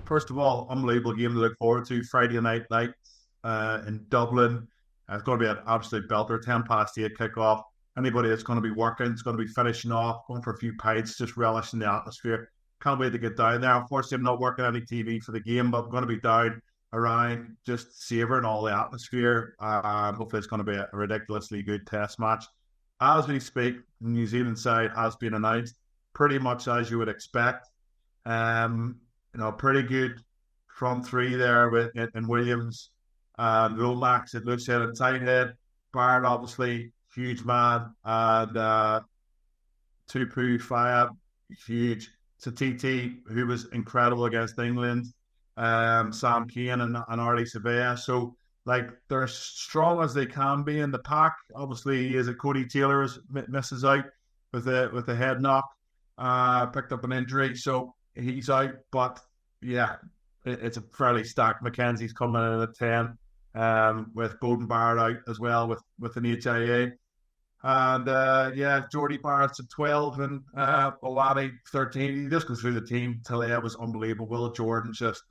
First of all, unbelievable game to look forward to. Friday night in Dublin. It's going to be an absolute belter. 8:10 kickoff. Anybody that's going to be working, it's going to be finishing off, going for a few pints, just relishing the atmosphere. Can't wait to get down there. Unfortunately, I'm not working any TV for the game, but I'm going to be down around just savouring all the atmosphere. Hopefully, it's going to be a ridiculously good test match. As we speak, the New Zealand side has been announced, pretty much as you would expect. Pretty good front three there with in Williams and Lomax. It looks at tight head. Barrett, obviously, huge man. And Tupu Faya, huge. Satiti, who was incredible against England. Sam Keane and Arlie Sevilla. So, like, they're as strong as they can be in the pack. Obviously, is it Cody Taylor misses out with a head knock, picked up an injury, so he's out. But yeah, it's a fairly stacked. Mackenzie's coming in at 10, with Bowden Barrett out as well with an HIA. And Jordy Barrett's at 12 and Olave 13. He just goes through the team. Talia was unbelievable. Will Jordan's just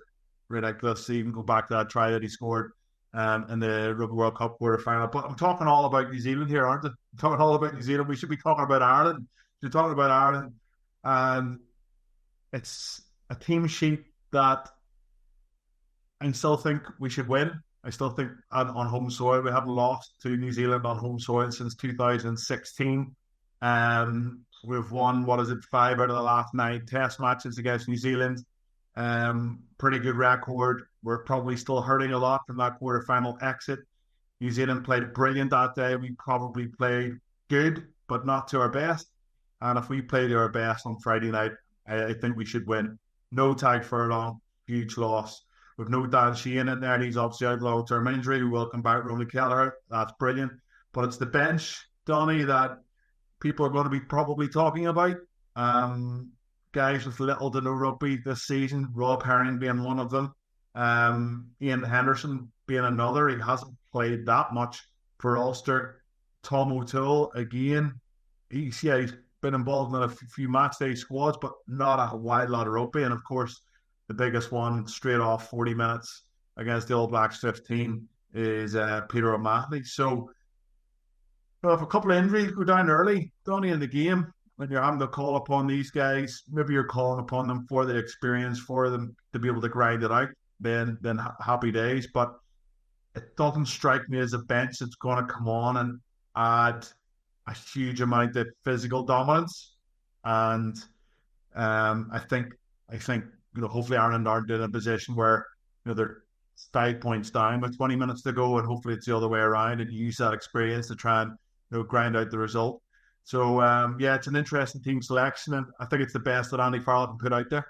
ridiculous. Even go back to that try that he scored in the Rugby World Cup quarter final. But I'm talking all about New Zealand here, aren't I? I'm talking all about New Zealand. We should be talking about Ireland. We're talking about Ireland. And it's a team sheet that I still think we should win. I still think on home soil, we haven't lost to New Zealand on home soil since 2016. We've won, 5 out of the last 9 test matches against New Zealand. Pretty good record. We're probably still hurting a lot from that quarterfinal exit. New Zealand played brilliant that day. We probably played good, but not to our best. And if we play to our best on Friday night, I think we should win. No Tag Furlong, huge loss. With no Dan Sheehan in there, he's obviously out long-term injury. We welcome back Ronnie Kelleher. That's brilliant. But it's the bench, Donny, that people are going to be probably talking about. Guys with little to no rugby this season, Rob Herring being one of them. Ian Henderson being another. He hasn't played that much for Ulster. Tom O'Toole, again, he's been involved in a few match day squads, but not a wide lot of rugby. And of course, the biggest one straight off 40 minutes against the All Blacks 15 is Peter O'Mahony. So if a couple of injuries go down early, Donny, in the game, when you're having to call upon these guys, maybe you're calling upon them for the experience, for them to be able to grind it out, then happy days. But it doesn't strike me as a bench that's going to come on and add a huge amount of physical dominance. And I think hopefully Ireland aren't in a position where they're 5 points down with 20 minutes to go, and hopefully it's the other way around, and use that experience to try and grind out the result. So it's an interesting team selection, and I think it's the best that Andy Farrell can put out there.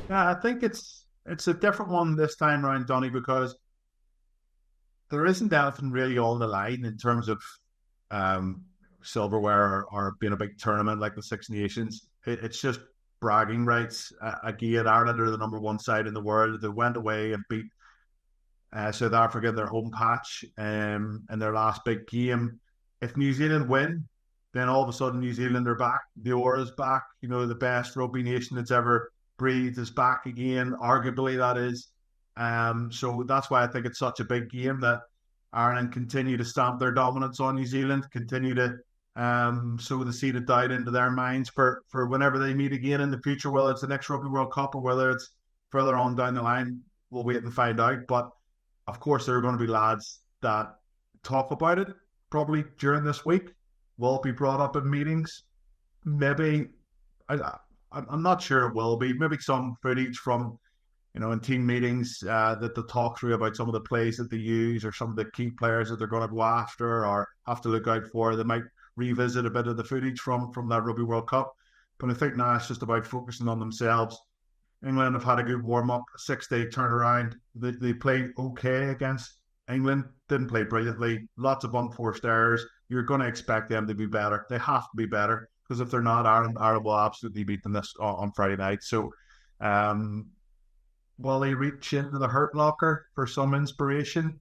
Yeah, I think it's a different one this time around, Donny, because there isn't anything really on the line in terms of silverware or being a big tournament like the Six Nations. It's just bragging rights. Again, Ireland are the number one side in the world. They went away and beat South Africa in their home patch in their last big game. If New Zealand win, then all of a sudden New Zealand are back. The aura's back. The best rugby nation that's ever breathed is back again. Arguably, that is. So that's why I think it's such a big game that Ireland continue to stamp their dominance on New Zealand, continue to sow the seed of doubt into their minds for whenever they meet again in the future, whether it's the next Rugby World Cup or whether it's further on down the line. We'll wait and find out. But of course, there are going to be lads that talk about it probably during this week, will be brought up in meetings. Maybe, I'm not sure it will be. Maybe some footage from, in team meetings that they'll talk through about some of the plays that they use or some of the key players that they're going to go after or have to look out for. They might revisit a bit of the footage from that Rugby World Cup. But I think now it's just about focusing on themselves. England have had a good warm-up, a 6-day turnaround. They played okay against England, didn't play brilliantly, lots of unforced errors. You're going to expect them to be better. They have to be better, because if they're not, Ireland will absolutely beat them this on Friday night. So will they reach into the hurt locker for some inspiration?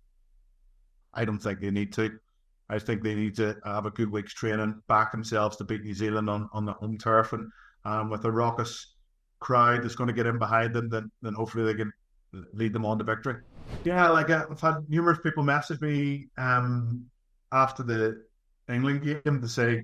I don't think they need to. I think they need to have a good week's training, back themselves to beat New Zealand on the home turf, and with a raucous crowd that's going to get in behind them, then hopefully they can lead them on to victory. Yeah, like I've had numerous people message me after the England game to say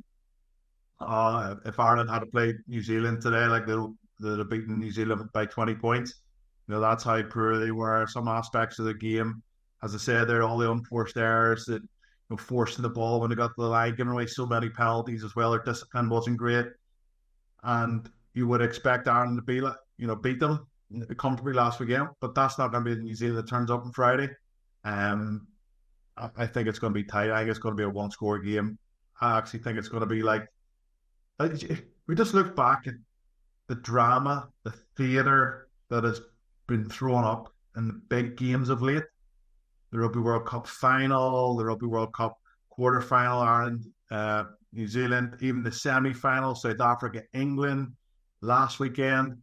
if Ireland had to play New Zealand today, like they'd have beaten New Zealand by 20 points. That's how poor they were. Some aspects of the game, as I said, there all the unforced errors that forcing the ball when they got to the line, giving away so many penalties as well. Their discipline wasn't great, and you would expect Ireland to be like beat them comfortably last weekend, but that's not going to be the New Zealand that turns up on Friday. I think it's going to be tight. I think it's going to be a one-score game. I actually think it's going to be like we just look back at the drama, the theatre that has been thrown up in the big games of late. The Rugby World Cup final, the Rugby World Cup quarter-final, Ireland, New Zealand, even the semi-final, South Africa, England last weekend.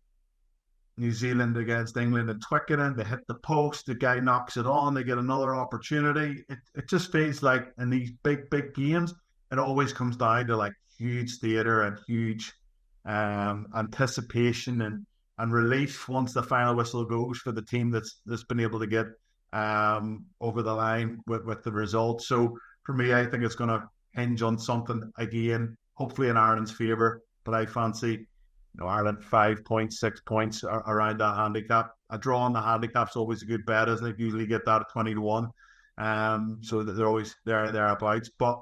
New Zealand against England and Twickenham, they hit the post, the guy knocks it on, they get another opportunity. It just feels like in these big games, it always comes down to like huge theatre and huge anticipation and relief once the final whistle goes for the team that's been able to get over the line with the result. So for me, I think it's going to hinge on something again, hopefully in Ireland's favour, but I fancy Ireland 5 points, 6 points around that handicap. A draw on the handicap's always a good bet, isn't it? You usually get that at 20-1. So that they're always thereabouts. But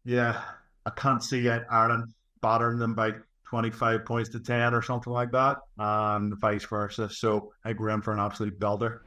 yeah, I can't see Ireland battering them by 25 points to 10 or something like that, and vice versa. So I think we're in for an absolute belter.